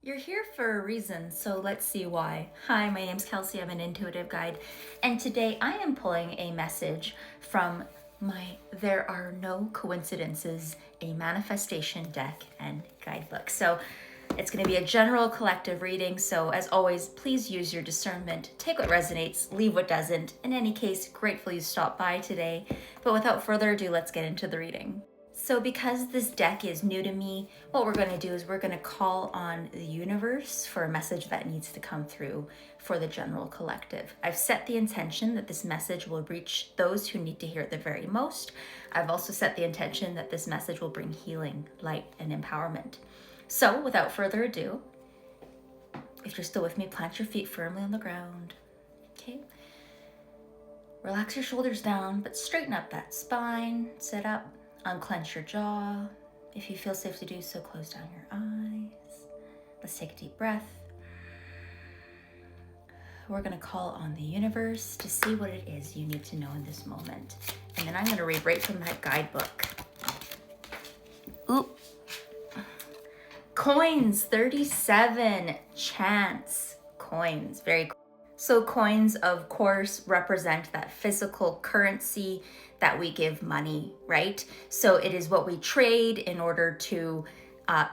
You're here for a reason, so let's see why. Hi, my name's Kelsey. I'm an intuitive guide, and today I am pulling a message from my There Are No Coincidences, a manifestation deck and guidebook. So it's going to be a general collective reading, so as always, please use your discernment. Take what resonates, leave what doesn't. In any case, grateful you stopped by today. But without further ado, let's get into the reading. So because this deck is new to me, what we're going to do is we're going to call on the universe for a message that needs to come through for the general collective. I've set the intention that this message will reach those who need to hear it the very most. I've also set the intention that this message will bring healing, light, and empowerment. So without further ado, if you're still with me, plant your feet firmly on the ground. Okay. Relax your shoulders down, but straighten up that spine. Sit up. Unclench your jaw. If you feel safe to do so, close down your eyes. Let's take a deep breath. We're going to call on the universe to see what it is you need to know in this moment. And then I'm going to read right from that guidebook. Ooh. Coins, 37. Chance. Coins. Very cool. So coins, of course, represent that physical currency that we give money, right? So it is what we trade in order to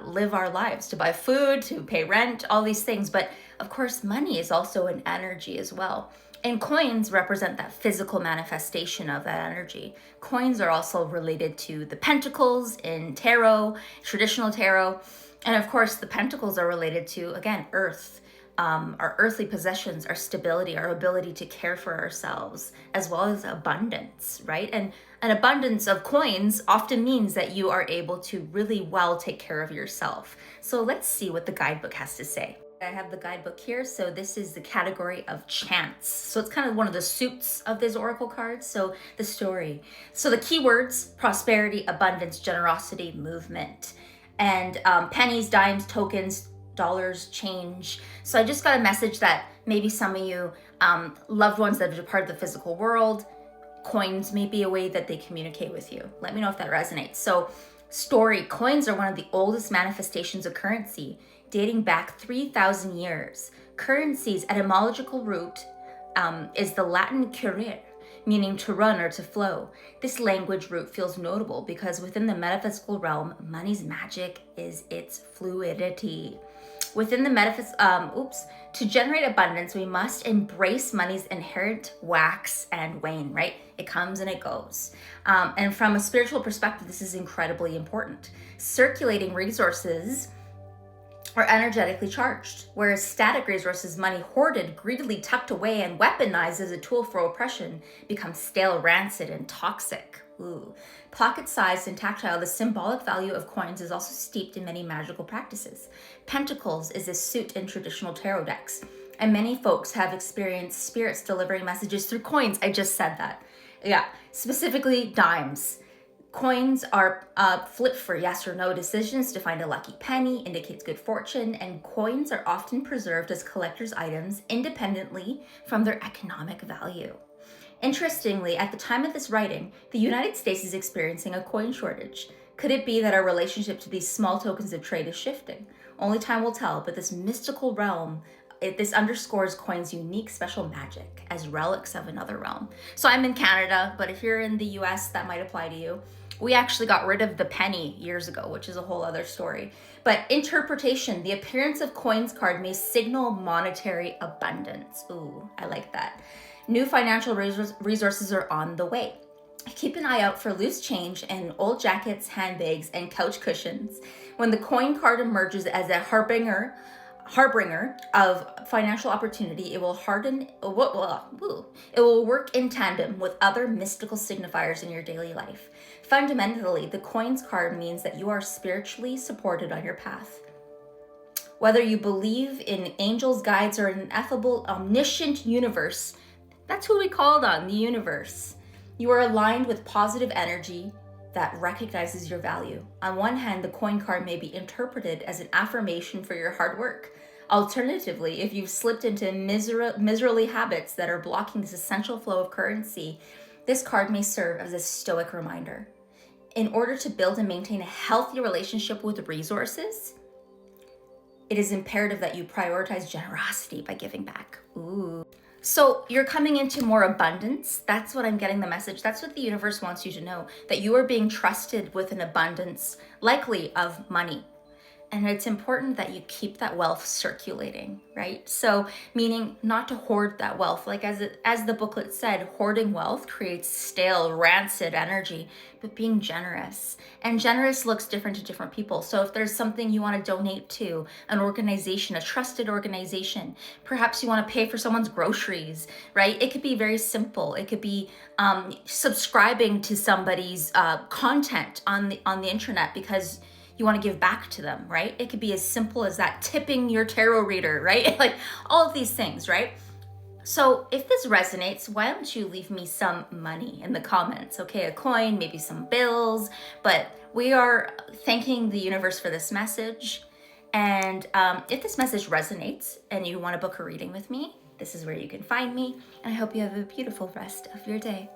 live our lives, to buy food, to pay rent, all these things. But of course, money is also an energy as well. And coins represent that physical manifestation of that energy. Coins are also related to the pentacles in tarot, traditional tarot. And of course, the pentacles are related to, again, earth. Our earthly possessions, our stability, our ability to care for ourselves, as well as abundance, right? And an abundance of coins often means that you are able to really well take care of yourself. So let's see what the guidebook has to say. I have the guidebook here, so this is the category of chance. So it's kind of one of the suits of these oracle cards. So the story. So the keywords: prosperity, abundance, generosity, movement, and pennies, dimes, tokens, dollars, change. So I just got a message that maybe some of you loved ones that have departed the physical world, coins may be a way that they communicate with you. Let me know if that resonates. So story: coins are one of the oldest manifestations of currency, dating back 3,000 years. Currency's etymological root is the Latin currere, meaning to run or to flow. This language root feels notable because within the metaphysical realm, money's magic is its fluidity. Within the to generate abundance, we must embrace money's inherent wax and wane, right? It comes and it goes. And from a spiritual perspective, this is incredibly important. Circulating resources are energetically charged, whereas static resources, money hoarded, greedily tucked away, and weaponized as a tool for oppression, become stale, rancid, and toxic. Ooh. Pocket-sized and tactile, the symbolic value of coins is also steeped in many magical practices. Pentacles is a suit in traditional tarot decks, and many folks have experienced spirits delivering messages through coins. I just said that. Yeah, specifically dimes. Coins are flipped for yes or no decisions. To find a lucky penny indicates good fortune, and coins are often preserved as collector's items independently from their economic value. Interestingly, at the time of this writing, the United States is experiencing a coin shortage. Could it be that our relationship to these small tokens of trade is shifting? Only time will tell, but this mystical realm, this underscores coins' unique special magic as relics of another realm. So I'm in Canada, but if you're in the US, that might apply to you. We actually got rid of the penny years ago, which is a whole other story. But interpretation: the appearance of coins card may signal monetary abundance. Ooh, I like that. New financial resources are on the way. Keep an eye out for loose change in old jackets, handbags, and couch cushions. When the coin card emerges as a harbinger of financial opportunity, it will work in tandem with other mystical signifiers in your daily life. Fundamentally, the coins card means that you are spiritually supported on your path. Whether you believe in angels, guides, or an ineffable, omniscient universe, that's who we called on, the universe. You are aligned with positive energy that recognizes your value. On one hand, the coin card may be interpreted as an affirmation for your hard work. Alternatively, if you've slipped into miserly habits that are blocking this essential flow of currency, this card may serve as a stoic reminder. In order to build and maintain a healthy relationship with resources, it is imperative that you prioritize generosity by giving back. Ooh. So you're coming into more abundance. That's what I'm getting the message. That's what the universe wants you to know, that you are being trusted with an abundance, likely of money. And it's important that you keep that wealth circulating, right? So meaning not to hoard that wealth. Like as the booklet said, hoarding wealth creates stale, rancid energy, but being generous. And generous looks different to different people. So if there's something you want to donate to, an organization, a trusted organization, perhaps you want to pay for someone's groceries, right? It could be very simple. It could be subscribing to somebody's content on the internet because you want to give back to them, right? It could be as simple as that, tipping your tarot reader, right? Like all of these things, right? So if this resonates, why don't you leave me some money in the comments, okay? A coin, maybe some bills, but we are thanking the universe for this message. And if this message resonates and you want to book a reading with me, this is where you can find me. And I hope you have a beautiful rest of your day.